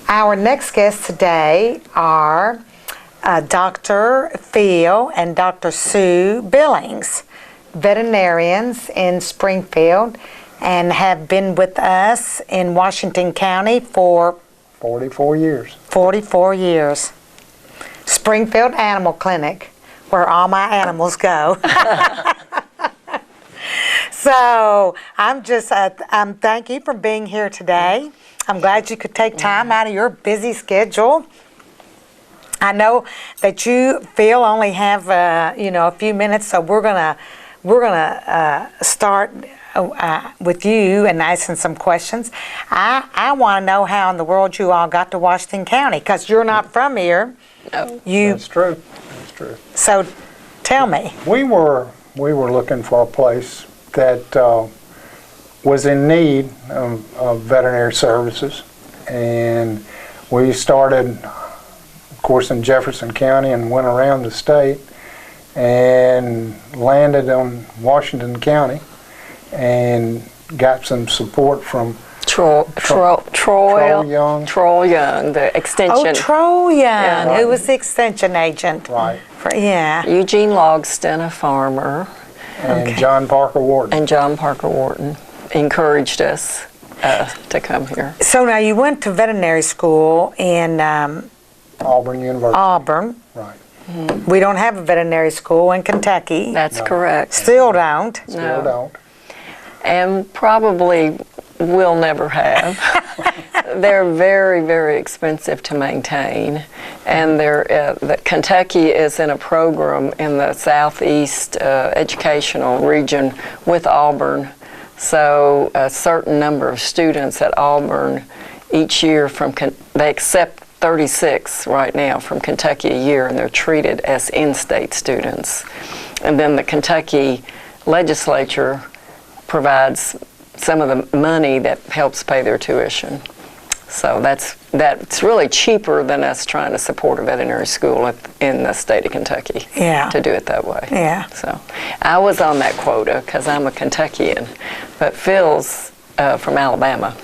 Our next guests today are Dr. Phil and Dr. Sue Billings, veterinarians in Springfield, and have been with us in Washington County for 44 years. 44 years. Springfield Animal Clinic, where all my animals go. So thank you for being here today. I'm glad you could take time out of your busy schedule. I know that you, Phil, only have a few minutes, so we're gonna start with you and asking some questions. I want to know how in the world you all got to Washington County, because you're not from here. No, that's true. That's true. So, tell me. We were looking for a place that was in need of veterinary services, and we started, of course, in Jefferson County and went around the state and landed on Washington County and got some support from Troy Young, Oh, the Extension. Troy Young, yeah, right. Who was the Extension agent. Right. Eugene Logston, a farmer. And okay. John Parker Wharton encouraged us to come here. So now you went to veterinary school in Auburn University. Auburn. Right. Mm-hmm. We don't have a veterinary school in Kentucky. That's correct. Still don't. Still don't. And probably will never have. They're very, very expensive to maintain. And Kentucky is in a program in the southeast educational region with Auburn. So a certain number of students at Auburn each year they accept 36 right now from Kentucky a year, and they're treated as in-state students. And then the Kentucky legislature provides some of the money that helps pay their tuition. So that's really cheaper than us trying to support a veterinary school in the state of Kentucky. Yeah. To do it that way. Yeah. So I was on that quota because I'm a Kentuckian, but Phil's from Alabama.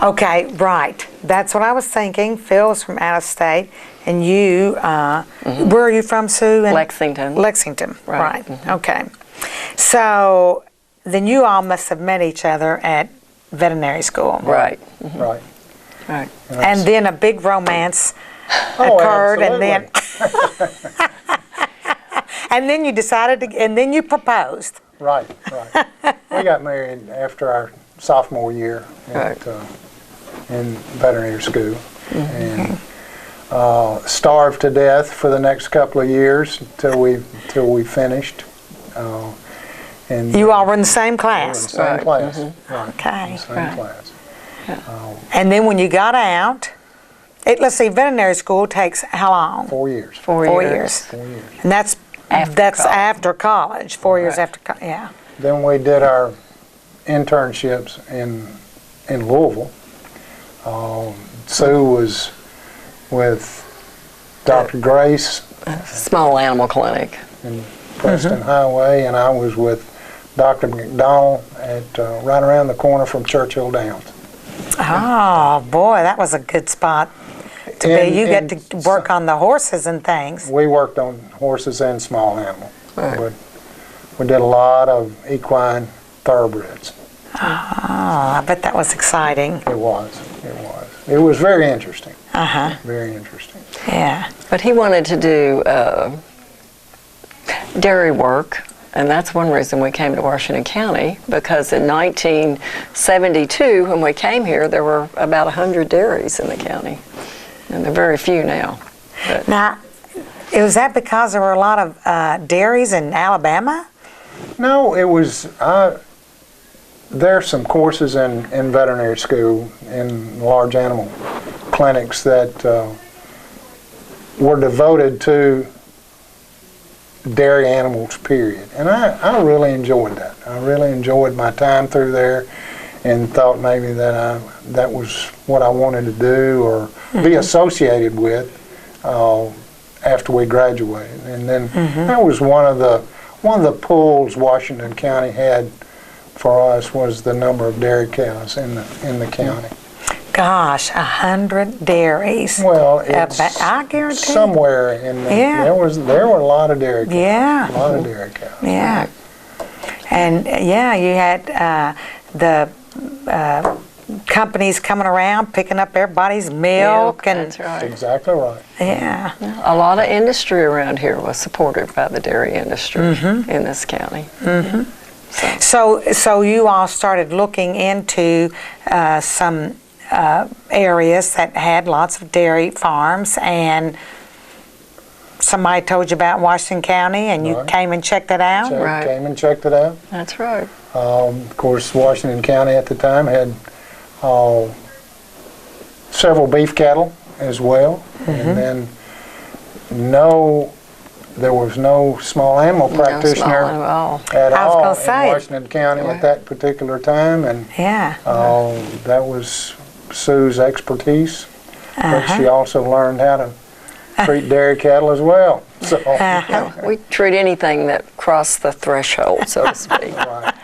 Okay, right. That's what I was thinking. Phil's from out of state, and you, where are you from, Sue? Lexington. Lexington, right. Mm-hmm. Okay. So then you all must have met each other at veterinary school. Right. Mm-hmm. Right. Right. And then a big romance occurred, absolutely. and then you decided to, and then you proposed. Right. We got married after our sophomore year in veterinary school, and starved to death for the next couple of years till we finished. And you all were in the same class. We were in the same class. Mm-hmm. Right. Okay. Same class. Yeah. And then when you got out, let's see, veterinary school takes how long? 4 years. 4 years. 4 years. And that's after college. 4 years after college. Yeah. Then we did our internships in Louisville. Sue was with Dr. Grace. Small animal clinic. In Preston Highway, and I was with Dr. McDonald at right around the corner from Churchill Downs. Oh boy, that was a good spot to be. You get to work on the horses and things. We worked on horses and small animals. Right. We did a lot of equine thoroughbreds. Oh, I bet that was exciting. It was. It was very interesting. Very interesting. Yeah. But he wanted to do dairy work, and that's one reason we came to Washington County, because in 1972, when we came here, there were about 100 dairies in the county, and there are very few now. But now, was that because there were a lot of dairies in Alabama? No, it was, there's some courses in veterinary school, in large animal clinics that were devoted to dairy animals, period. And I really enjoyed that. I really enjoyed my time through there, and thought maybe that was what I wanted to do or be associated with after we graduated. And then that was one of the pulls Washington County had for us, was the number of dairy cows in the county. Gosh, 100 dairies. Well, it's I guarantee. somewhere in the, Yeah. there were a lot of dairy cows. Yeah. A lot of dairy cows. Yeah. And yeah, you had the companies coming around picking up everybody's milk and That's right. Exactly right. yeah. A lot of industry around here was supported by the dairy industry in this county. So you all started looking into some areas that had lots of dairy farms, and somebody told you about Washington County, and you Right. came and checked it out. Right. Came and checked it out. That's right. Of course, Washington County at the time had several beef cattle as well, and then there was no small animal practitioner No small at all. at I was all gonna in say. Washington County at that particular time, and Yeah. that was Sue's expertise. But Uh-huh. she also learned how to treat dairy cattle as well. So, We treat anything that crossed the threshold, so to speak. right.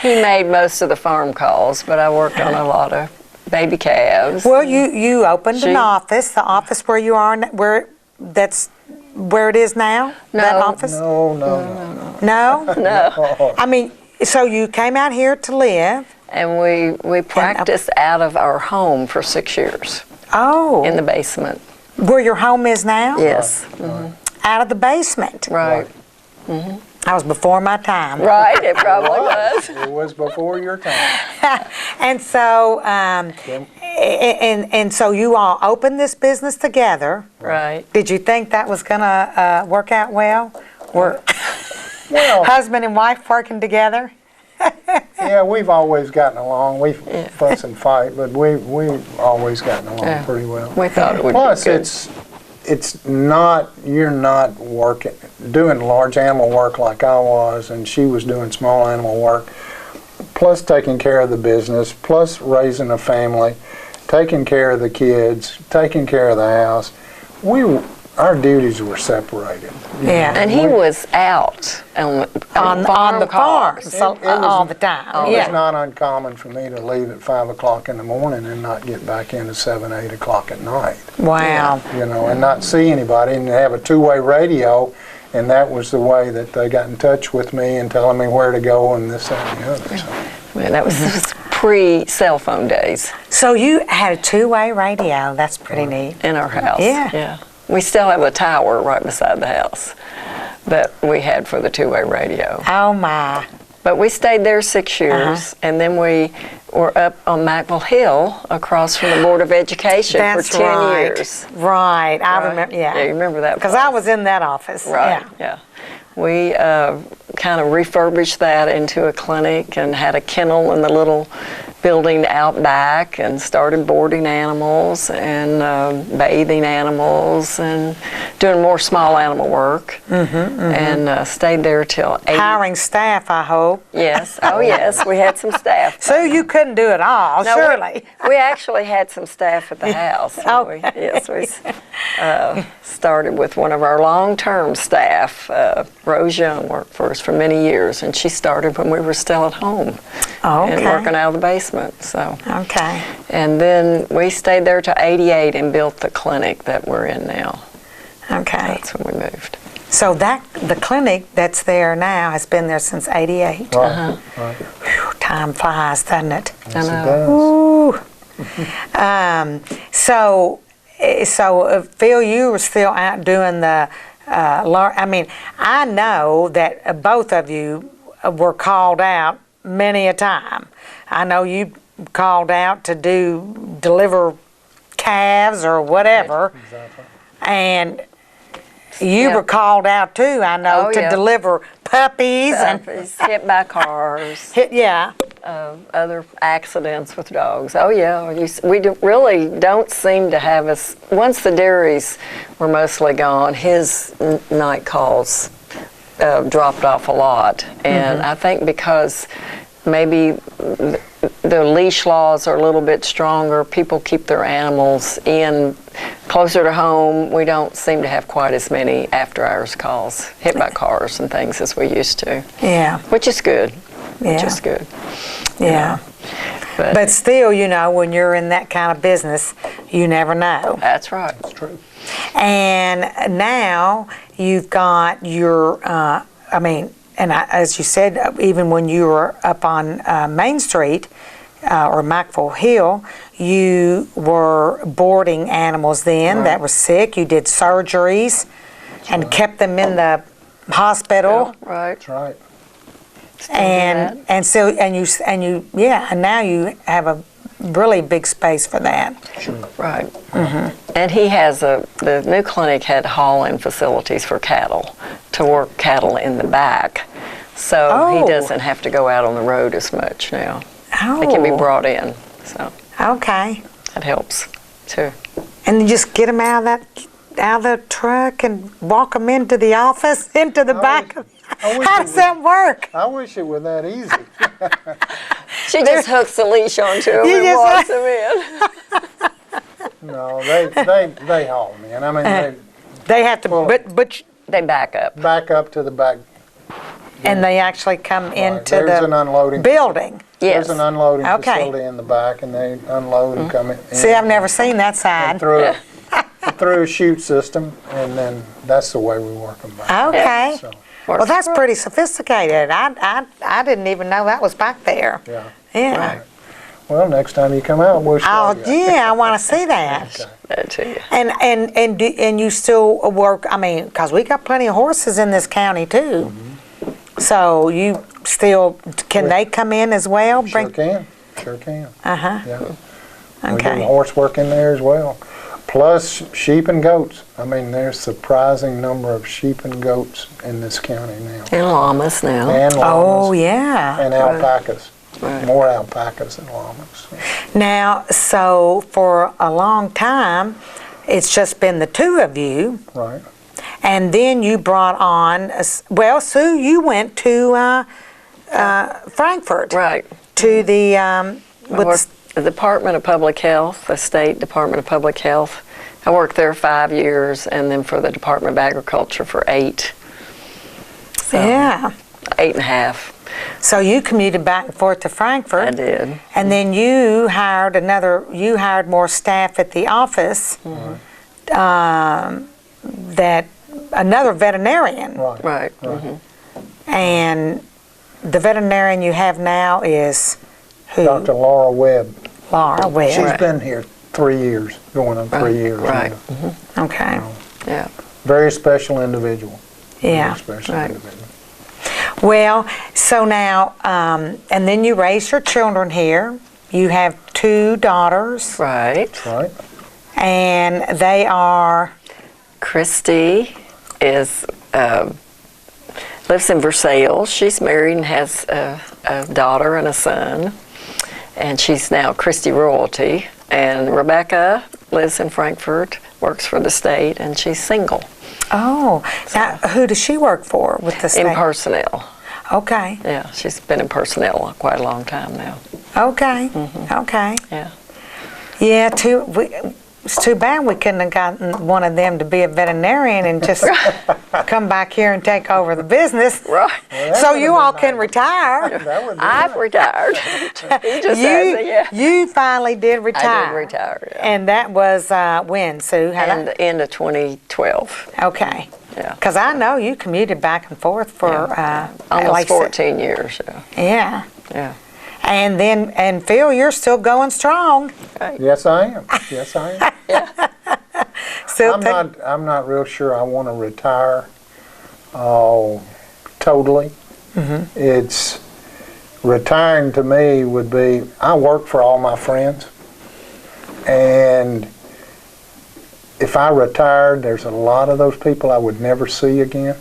He made most of the farm calls, but I worked on a lot of baby calves. Well, you opened an She- office, the office where you are, that's where it is now? No. That office? No. No? No. I mean, so you came out here to live. And we practiced out of our home for 6 years Oh. in the basement. Where your home is now? Yes. Out of the basement. Right. That was before my time. Right, it probably was. It was before your time. And so, and so you all opened this business together. Right. Did you think that was gonna work out well? Were Well, husband and wife working together? yeah, we've always gotten along. We fuss and fight, but we've always gotten along Yeah. pretty well. We thought it would Plus, be good. it's not, you're not doing large animal work like I was, and she was doing small animal work, plus taking care of the business, plus raising a family, taking care of the kids, taking care of the house. Our duties were separated. Yeah. And he was out on On the farm, calls. so, It was- all the time. It Yeah. was not uncommon for me to leave at 5 o'clock in the morning and not get back in at 7, 8 o'clock at night. Wow. You know, and not see anybody, and have a two-way radio, and that was the way that they got in touch with me and telling me where to go and this, that, and the other. So. Yeah, that was pre-cell phone days So you had a two-way radio. That's pretty neat. in our house. Yeah. We still have a tower right beside the house that we had for the two-way radio. Oh my. But we stayed there 6 years, and then we were up on Mackville Hill across from the Board of Education That's for 10 right. years. Right. I Right? remember. Yeah. Yeah, you remember that? Because place. I was in that office. Right, Yeah. yeah. We kind of refurbished that into a clinic and had a kennel in the little building out back and started boarding animals and bathing animals and doing more small animal work. And stayed there till 80. Hiring staff, I hope. Yes, oh yes, we had some staff. So you couldn't do it all, No, surely. We actually had some staff at the house. Oh. We started with one of our long-term staff. Rose Young worked for us for many years, and she started when we were still at home and Okay. working out of the basement. So, Okay. and then we stayed there till '88 and built the clinic that we're in now. Okay. That's when we moved. So the clinic that's there now has been there since '88. Right, right. Whew, time flies, doesn't it? Yes, know. it does. Ooh. So Phil, you were still out doing the. I mean, I know that both of you were called out many a time. I know you called out to deliver calves or whatever, Exactly. and you Yeah. were called out too. I know Oh, to yeah. deliver puppies and Puppies hit by cars. yeah. Other accidents with dogs. Oh yeah, really don't seem to have us. Once the dairies were mostly gone, his night calls dropped off a lot, and I think because maybe the leash laws are a little bit stronger, people keep their animals in closer to home. We don't seem to have quite as many after-hours calls, hit by cars and things as we used to, Yeah. which is good. Which Yeah. is good. Yeah. But still, you know, when you're in that kind of business, you never know. That's right. That's true. And now you've got your, as you said, even when you were up on Main Street or Mackville Hill, you were boarding animals then that were sick. You did surgeries and kept them in the hospital. Right. That's right. And now you have a really big space for that. Sure. Right. Mm-hmm. And he has the new clinic had haul-in facilities for cattle, to work cattle in the back. So he doesn't have to go out on the road as much now. They can be brought in. So Okay. that helps too. And you just get them out of the truck and walk them into the office, into the back. How does that work? I wish it were that easy. She just hooks the leash onto him You and just- walks him in. No, they haul me, and I mean They have to, Well- but They back up. they back up to the back. and they actually come into There's an the unloading. building. Yes. There's an unloading Okay. facility in the back, and they unload and come in. See, I've never seen that side. through a chute system, and then that's the way we work them back. Okay. So, Well, that's pretty sophisticated. I didn't even know that was back there. yeah. Yeah. Right. Well, next time you come out, we'll show Oh, you. yeah, I want to see that. Okay. That too. And you still work, I mean, because we got plenty of horses in this county too. So you still, can they come in as well? Sure can. Sure can. Uh-huh. Yeah. We do Okay. horse work in there as well. Plus sheep and goats. I mean, there's a surprising number of sheep and goats in this county now. And llamas now. And Oh, llamas yeah. and alpacas. Right. More alpacas than llamas. Now, so for a long time, it's just been the two of you. Right. And then you brought on, well, Sue, you went to Frankfurt. Right. To the, I worked at the Department of Public Health, the State Department of Public Health. I worked there 5 years, and then for the Department of Agriculture for 8. So, yeah. 8.5. So you commuted back and forth to Frankfurt. I did. And then you hired more staff at the office, that another veterinarian. Right. Right. Right. Mm-hmm. And the veterinarian you have now is who? Dr. Laura Webb. Laura Webb. She's been here 3 years, going on 3 years. Right. now. Okay. Yeah. Very special individual. Yeah. Very special Right. individual. Well, so now, and then you raised your children here. You have 2 daughters, Right. Right. and they are, Christy is lives in Versailles. She's married and has a daughter and a son, and she's now Christy Royalty. And Rebecca lives in Frankfurt, works for the state, and she's single now who does she work for with the state? in personnel. Okay, Yeah, she's been in personnel quite a long time now. okay, okay. Yeah. Yeah, it's too bad we couldn't have gotten one of them to be a veterinarian and just come back here and take over the business. Right. Well, that So would've you been all nice. can retire. That would be I've nice. retired. He just says, yeah. You finally did retire. I did retire, yeah. And that was when, Sue? And the end of 2012. Okay. Yeah. Because I know you commuted back and forth for Almost like 14 years. Yeah. Yeah. Yeah. And Phil, you're still going strong. Yes, I am. Yes, I am. Still I'm not real sure I want to retire totally. It's retiring to me would be, I work for all my friends, and if I retired, there's a lot of those people I would never see again,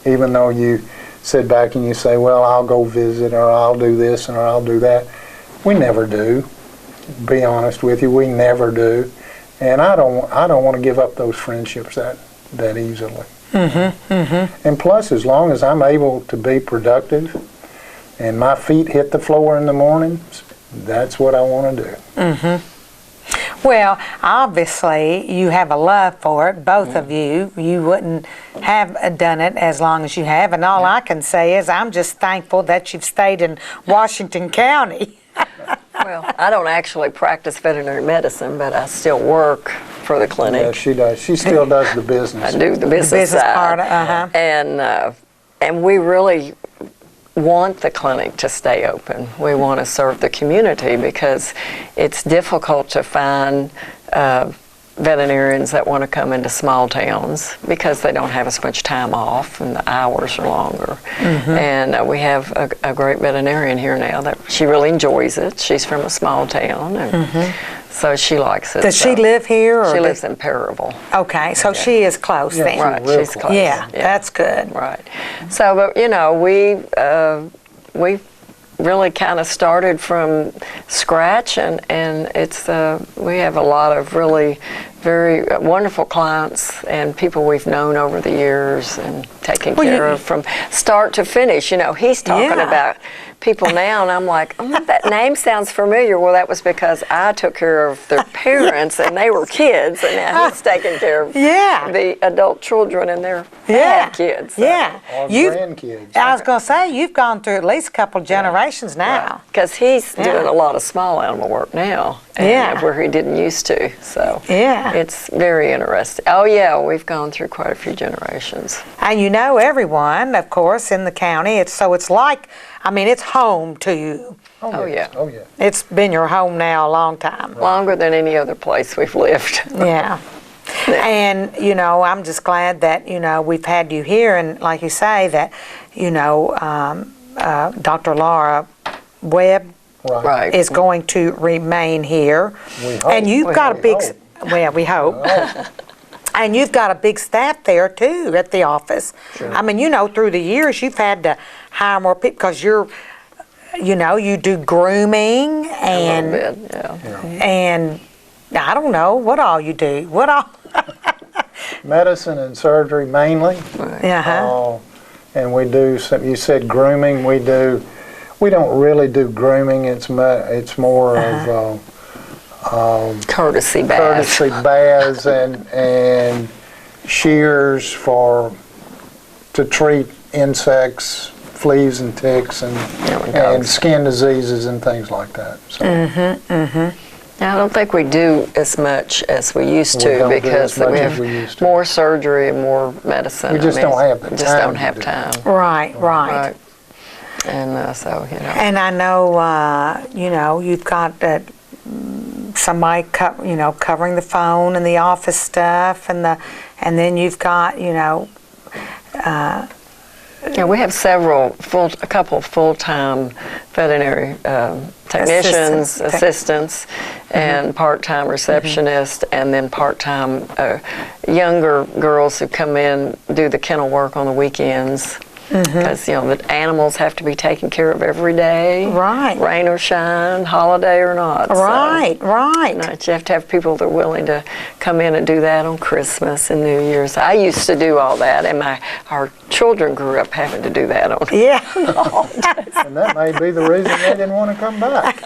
even though you sit back and you say, well, I'll go visit, or I'll do this, or I'll do that. We never do. Be honest with you, we never do. And I don't want to give up those friendships that easily. And plus, as long as I'm able to be productive and my feet hit the floor in the mornings, that's what I want to do. Well, obviously, you have a love for it, both of you. You wouldn't have done it as long as you have. And all I can say is I'm just thankful that you've stayed in Washington County. Well, I don't actually practice veterinary medicine, but I still work for the clinic. Yeah, she does. She still does the business. I do the business side. part, uh-huh. And we really want the clinic to stay open. We want to serve the community because it's difficult to find veterinarians that want to come into small towns because they don't have as much time off and the hours are longer. And we have a great veterinarian here now that she really enjoys it. She's from a small town, and so she likes it. Does she live here? Or She lives in Perryville. Okay, so she is close Yeah, then. she's Right, real she's close. close. Yeah, that's good. Right. So, but you know, we really kind of started from scratch, and it's we have a lot of really very wonderful clients and people we've known over the years and taken care of from start to finish. You know, he's talking about people now, and I'm like, oh, that name sounds familiar. Well, that was because I took care of their parents, and they were kids, and now he's taking care of the adult children and their kids. So. Yeah. Or grandkids. I was going to say, you've gone through at least a couple generations now. Because he's doing a lot of small animal work now, and where he didn't used to. So it's very interesting. Oh yeah, we've gone through quite a few generations. And you know everyone, of course, in the county. It's like, I mean, it's home to you. Oh yeah. Oh yeah. It's been your home now a long time. Longer than any other place we've lived. Yeah. And, you know, I'm just glad that, you know, we've had you here. And like you say, that, you know, Dr. Laura Webb Right. is going to remain here. We hope. And you've got a big, well, we hope. Oh. And you've got a big staff there too at the office. Sure. I mean, you know, through the years you've had to hire more people because you're, you know, you do grooming and A little bit, and I don't know what all you do. What all? Medicine and surgery mainly. Uh-huh. And we do some, you said grooming, we don't really do grooming, it's more of Courtesy baths. courtesy baths and shears to treat insects, fleas and ticks and skin diseases and things like that. So. I don't think we do as much as we used We to don't do because as much we as have we used to. more surgery and more medicine. We just don't have the we just time don't to have do it. time. Right. Right. And so, you know. And I know, you know, you've got somebody, covering the phone and the office stuff, and then you've got, you know. Yeah, we have a couple of full-time veterinary technicians, assistants, and part-time receptionists, and then part-time younger girls who come in, do the kennel work on the weekends. Because, you know, the animals have to be taken care of every day. Right. Rain or shine, holiday or not. Right, So, right. you know, you have to have people that are willing to come in and do that on Christmas and New Year's. I used to do all that, and our children grew up having to do that on Yeah. And that may be the reason they didn't want to come back.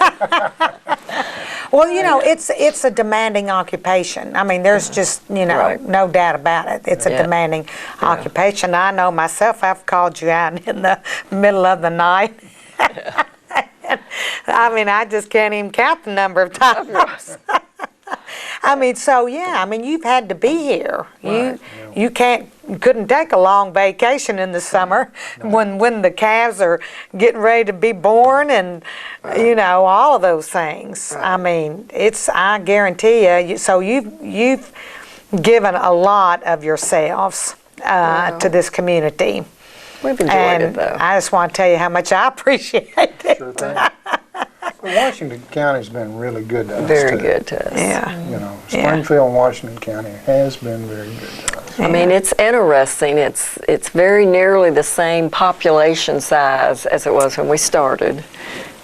Well, you know, it's a demanding occupation. I mean, there's just, you know, Right. no doubt about it. It's a demanding occupation. I know myself, I've called you out in the middle of the night. I mean, I just can't even count the number of times. I mean, so yeah, I mean, you've had to be here. You couldn't take a long vacation in the summer when the calves are getting ready to be born and you know, all of those things. I mean, I guarantee you. So you've given a lot of yourselves to this community. We've enjoyed And it, though. I just want to tell you how much I appreciate it. Sure thing. But Washington County's been really good to us. Very too. good to us. Yeah. You know, Springfield and Washington County has been very good to us. I mean, it's interesting. It's very nearly the same population size as it was when we started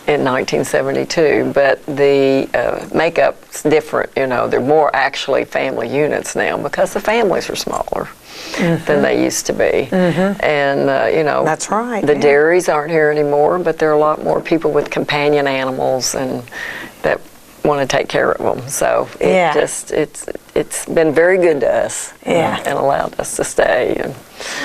in 1972, but the makeup's different. You know, they're more actually family units now because the families are smaller than they used to be. And, you know, That's right, the yeah. dairies aren't here anymore, but there are a lot more people with companion animals and that want to take care of them. So it's been very good to us and allowed us to stay.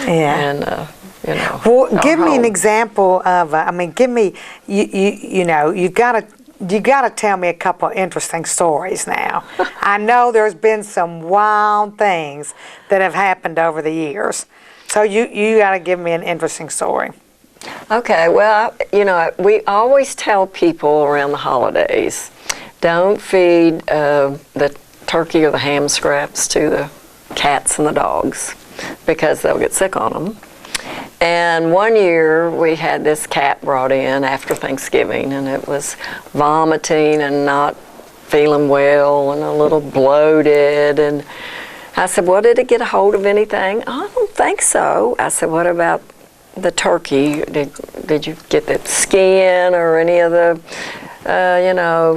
And you know. Well, give me an home. example of. I mean, give me. You know, you've got you got to tell me a couple of interesting stories now. I know there's been some wild things that have happened over the years. So you got to give me an interesting story. Okay, well, we always tell people around the holidays, don't feed the turkey or the ham scraps to the cats and the dogs because they'll get sick on them. And one year we had this cat brought in after Thanksgiving, and it was vomiting and not feeling well and a little bloated. And I said, well, did it get a hold of anything? I don't think so. I said, what about the turkey? Did you get the skin or any of the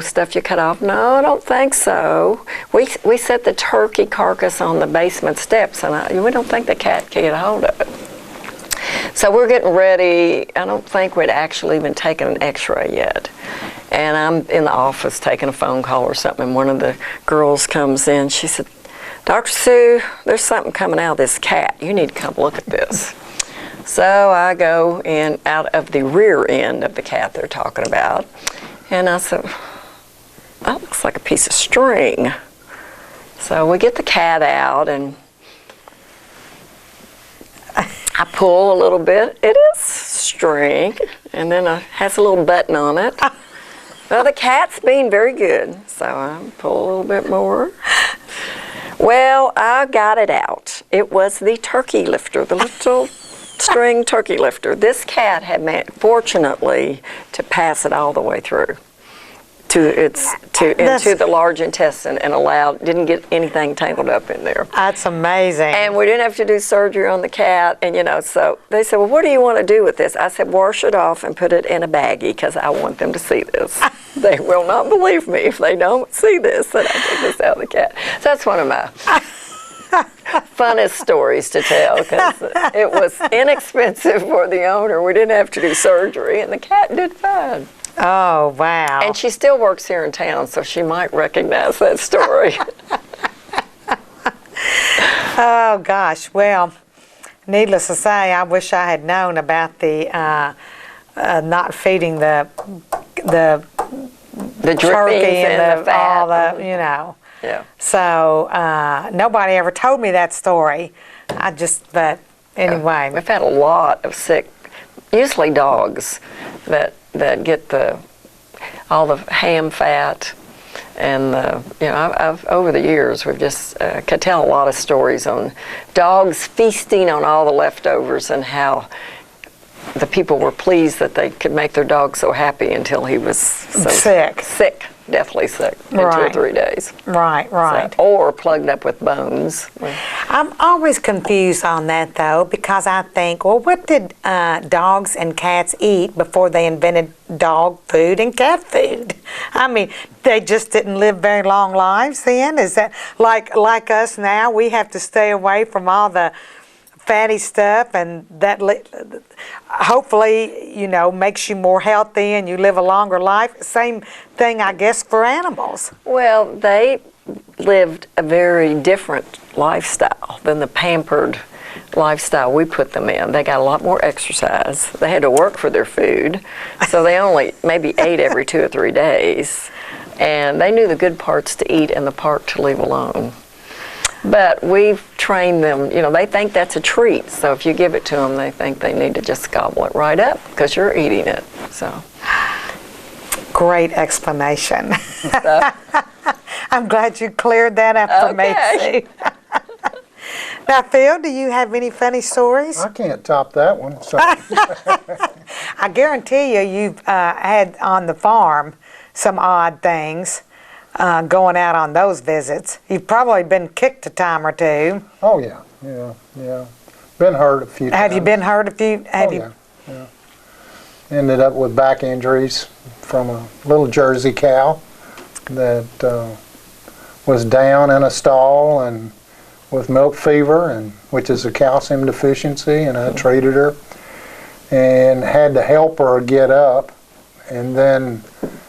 stuff you cut off? No, I don't think so. We set the turkey carcass on the basement steps, and we don't think the cat can get a hold of it. So we're getting ready. I don't think we'd actually even taken an x-ray yet. And I'm in the office taking a phone call or something, and one of the girls comes in. She said, Dr. Sue, there's something coming out of this cat. You need to come look at this. So I go in out of the rear end of the cat they're talking about, and I said, that looks like a piece of string. So we get the cat out, and I pull a little bit. It is string, and then it has a little button on it. Well, the cat's being very good, so I pull a little bit more. Well, I got it out. It was the turkey lifter, the little string turkey lifter. This cat had managed, fortunately, to pass it all the way through into the large intestine and didn't get anything tangled up in there. That's amazing. And we didn't have to do surgery on the cat, and so they said, well, what do you want to do with this? I said, wash it off and put it in a baggie because I want them to see this. They will not believe me if they don't see this, that I took this out of the cat. So that's one of my funnest stories to tell because it was inexpensive for the owner. We didn't have to do surgery, and the cat did fine. Oh, wow. And she still works here in town, so she might recognize that story. Oh, gosh. Well, needless to say, I wish I had known about the not feeding the turkey and the fat. all the, Yeah. So nobody ever told me that story. But anyway. We've had a lot of sick, usually dogs, that get all the ham fat, and I've over the years we've just could tell a lot of stories on dogs feasting on all the leftovers and how the people were pleased that they could make their dog so happy until he was sick, deathly sick in 2 or 3 days. Right. So, or plugged up with bones. I'm always confused on that, though, because I think, well, what did dogs and cats eat before they invented dog food and cat food? I mean, they just didn't live very long lives then? Is that like us now? We have to stay away from all the fatty stuff, and that hopefully makes you more healthy and you live a longer life. Same thing, I guess, for animals. Well, they lived a very different lifestyle than the pampered lifestyle we put them in. They got a lot more exercise. They had to work for their food, so they only maybe ate every 2 or 3 days, and they knew the good parts to eat and the part to leave alone. But we've trained them, they think that's a treat. So if you give it to them, they think they need to just gobble it right up because you're eating it. So, great explanation. I'm glad you cleared that up for me, Sue. Now, Phil, do you have any funny stories? I can't top that one. So. I guarantee you've had on the farm some odd things. Going out on those visits. You've probably been kicked a time or two. Oh, yeah. Been hurt a few times. Have you been hurt a few? Yeah. Ended up with back injuries from a little Jersey cow that was down in a stall and with milk fever, which is a calcium deficiency, and I treated her and had to help her get up. And then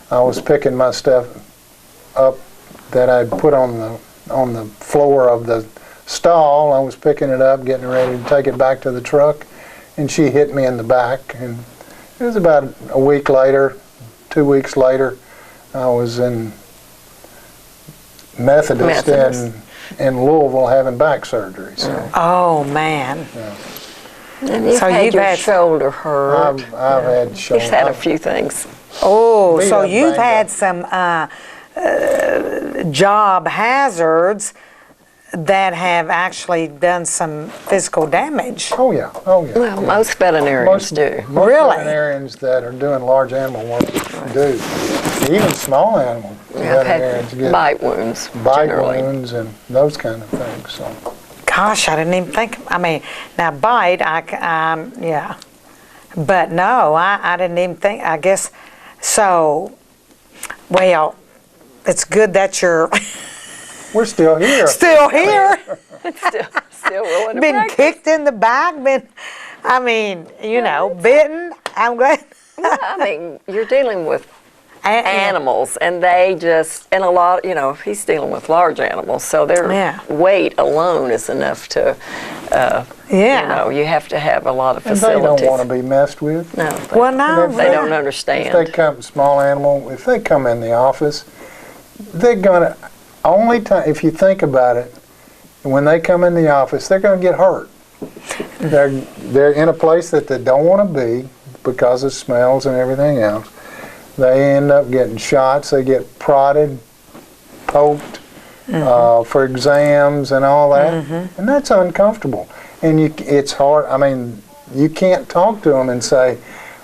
I was picking my stuff up that I'd put on the floor of the stall. I was picking it up, getting ready to take it back to the truck, and she hit me in the back. And it was about a week later, 2 weeks later, I was in Methodist. In Louisville having back surgery. So. Oh, man. Yeah. And you've So had you've your had- shoulder hurt. I've had shoulder. He's had a few things. Oh, Beat so up, you've banged had some job hazards that have actually done some physical damage. Oh yeah, oh yeah. Well, most veterinarians do. Most Really? veterinarians that are doing large animal work do. Even small animal Yeah, I've veterinarians had get bite wounds. bite generally. wounds and those kind of things. So Gosh, I didn't even think. I mean, now bite, yeah, but no, I didn't even think. I guess so. Well, it's good that you're we're still here. still here. Still willing to Been practice. kicked in the back. I mean, bitten. I'm glad. I mean, you're dealing with And- animals, and they just, and a lot, he's dealing with large animals, so their Yeah. weight alone is enough to, Yeah. you have to have a lot of And they facilities. don't want to be messed with. No, Well, no, they don't yeah. understand. If they come, small animal, if they come in the office, they're gonna, only time, if you think about it, when they come in the office, they're gonna get hurt. They're in a place that they don't want to be because of smells and everything else. They end up getting shots, they get prodded, poked, for exams and all that, and that's uncomfortable. And it's hard, I mean, you can't talk to them and say,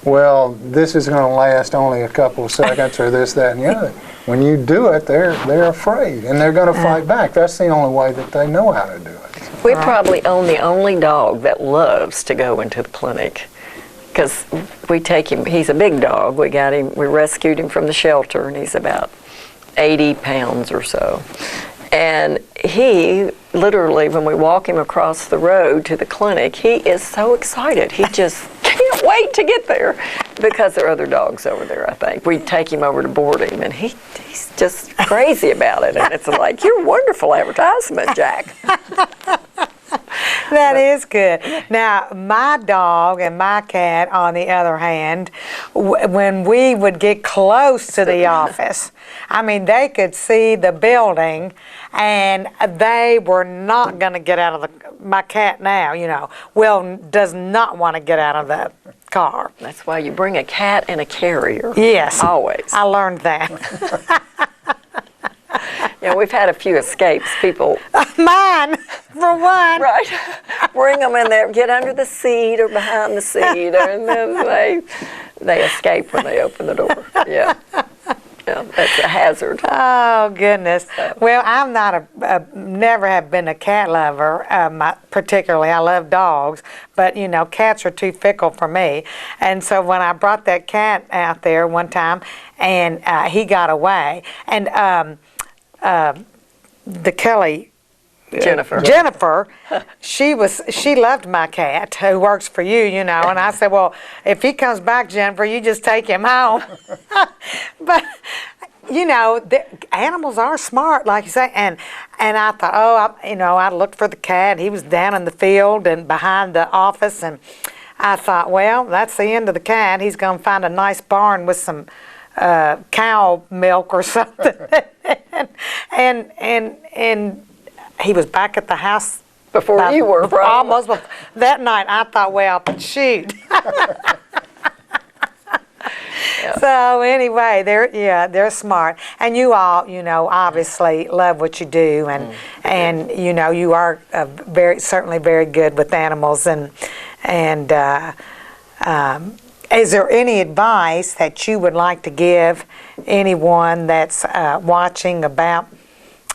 well, this is going to last only a couple of seconds or this, that, and the other. When you do it, they're afraid, and they're going to fight back. That's the only way that they know how to do it. We probably own the only dog that loves to go into the clinic, because we take him, he's a big dog, we rescued him from the shelter, and he's about 80 pounds or so. And he literally, when we walk him across the road to the clinic, he is so excited. He just can't wait to get there, because there are other dogs over there, I think. We take him over to board him, and he's just crazy about it. And it's like, you're wonderful advertisement, Jack. That is good. Now, my dog and my cat, on the other hand, when we would get close to the office, I mean, they could see the building, and they were not going to get out of my cat now, does not want to get out of the car. That's why you bring a cat and a carrier. Yes. Always. I learned that. We've had a few escapes. People, Mine, for one. right, bring them in there, get under the seat or behind the seat, and then they escape when they open the door. Yeah, that's a hazard. Oh, goodness. Well, I'm not never have been a cat lover, particularly. I love dogs, but, cats are too fickle for me. And so when I brought that cat out there one time, and he got away, and the Kelly... Jennifer. she loved my cat who works for you, and I said, well, if he comes back, Jennifer, you just take him home. But, the animals are smart, like you say, and I thought, I looked for the cat. He was down in the field and behind the office, and I thought, well, that's the end of the cat. He's going to find a nice barn with some cow milk or something. and he was back at the house Before you were, probably. almost that night. I thought, well, shoot. So anyway, they're smart, and you all, obviously love what you do, and you are certainly very good with animals, and is there any advice that you would like to give anyone that's watching about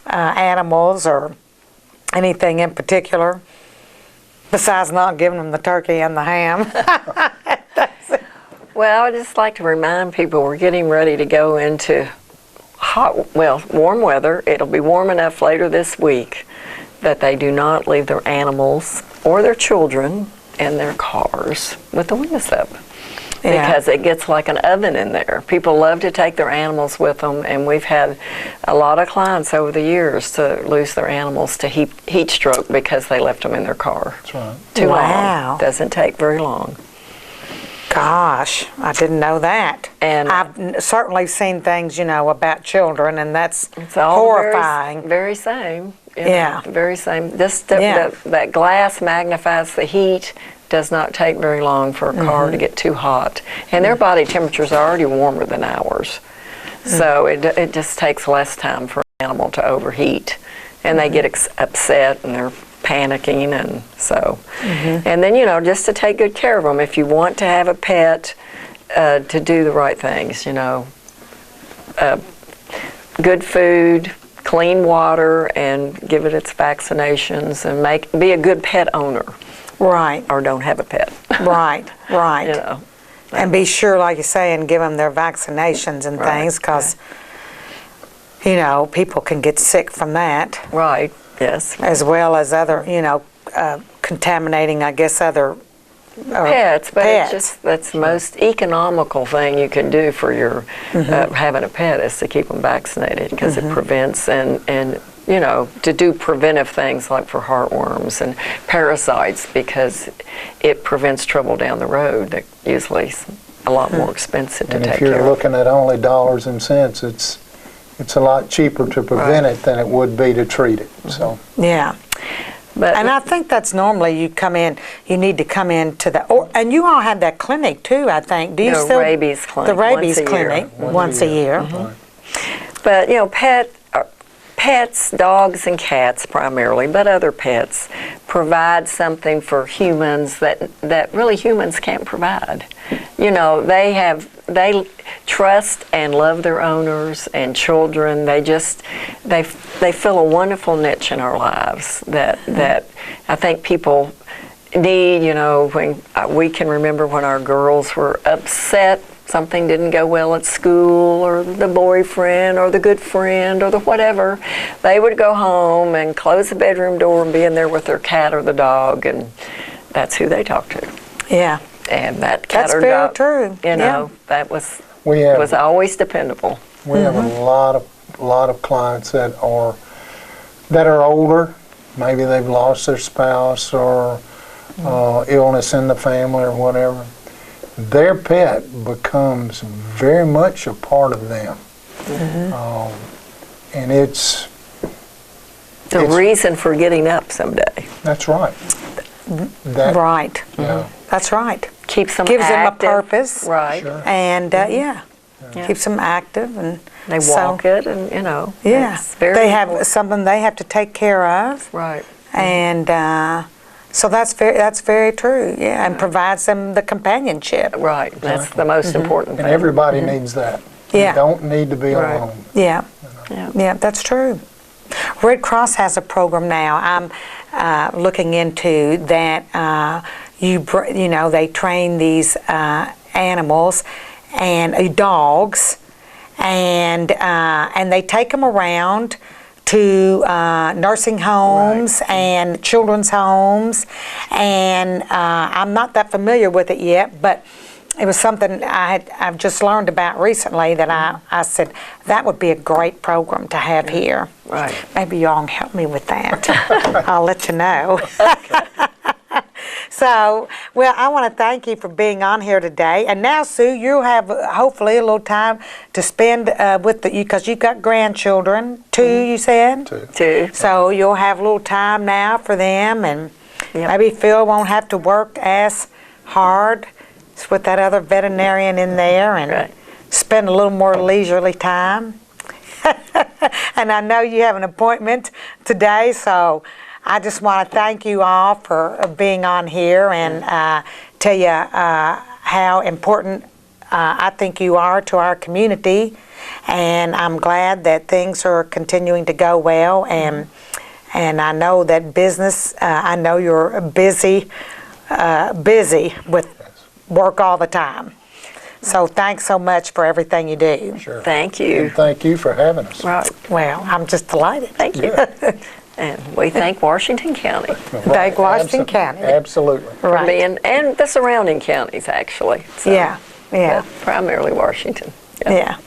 animals or anything in particular, besides not giving them the turkey and the ham? Well, I just like to remind people we're getting ready to go into warm weather. It'll be warm enough later this week that they do not leave their animals or their children in their cars with the windows up. Yeah. Because it gets like an oven in there. People love to take their animals with them, and we've had a lot of clients over the years to lose their animals to heat stroke because they left them in their car. That's right. Too Wow. long. Doesn't take very long. Gosh, I didn't know that. And I've certainly seen things, about children, and that's it's all horrifying. very same. Yeah. Very same. Yeah. That glass magnifies the heat. Does not take very long for a car to get too hot. And their body temperatures are already warmer than ours. So it just takes less time for an animal to overheat. And they get upset and they're panicking, and so. And then, just to take good care of them. If you want to have a pet, to do the right things, good food, clean water, and give it its vaccinations, and be a good pet owner. Right. Or don't have a pet. Right. And be sure, like you say, and give them their vaccinations and things, because, people can get sick from that. Right, yes. As well as other, contaminating, I guess, other pets. But pets. That's the most economical thing you can do for your having a pet, is to keep them vaccinated, because it prevents and to do preventive things like for heartworms and parasites, because it prevents trouble down the road that usually is a lot more expensive to take care of. And if you're looking at only dollars and cents, it's a lot cheaper to prevent it than it would be to treat it. So yeah. And I think that's normally you need to come in to and you all have that clinic too, I think. Do you still? Rabies clinic. The rabies clinic once a year. But, pets, dogs and cats primarily, but other pets, provide something for humans that really humans can't provide. They trust and love their owners and children. They fill a wonderful niche in our lives that I think people need. When we can remember when our girls were upset, something didn't go well at school, or the boyfriend or the good friend or the whatever, they would go home and close the bedroom door and be in there with their cat or the dog, and that's who they talk to. Yeah. And that cat That's or very dog, true. That was always dependable. We have a lot of clients that are older. Maybe they've lost their spouse, or illness in the family or whatever. Their pet becomes very much a part of them. And it's the reason for getting up someday. That's right. Right. Yeah. That's right. Gives them a purpose. Right. Sure. And keeps them active, and they walk it, and yeah, they have important. something they have to take care of. Right. And so that's very true. Yeah, and provides them the companionship. Right. That's the most important thing. And everybody needs that. Yeah. You don't need to be alone. Yeah. Yeah, that's true. Red Cross has a program now. I'm looking into that. They train these animals and dogs, and they take them around to nursing homes and children's homes, and I'm not that familiar with it yet, but it was something I've just learned about recently that I said that would be a great program to have here. Right. Maybe y'all can help me with that. I'll let you know. So, well, I want to thank you for being on here today. And now, Sue, you'll have hopefully a little time to spend with you, because you've got grandchildren, 2, you said? 2. So you'll have a little time now for them, and maybe Phil won't have to work as hard with that other veterinarian in there, and spend a little more leisurely time. And I know you have an appointment today, so I just want to thank you all for being on here, and tell you how important I think you are to our community. And I'm glad that things are continuing to go well, and I know that business, I know you're busy with work all the time. So thanks so much for everything you do. Sure. Thank you. And thank you for having us. Right. Well, I'm just delighted. Thank you. And we thank Washington County Thank Washington County. Absolutely. for being, and the surrounding counties, actually. So, Yeah. but primarily Washington. Yeah.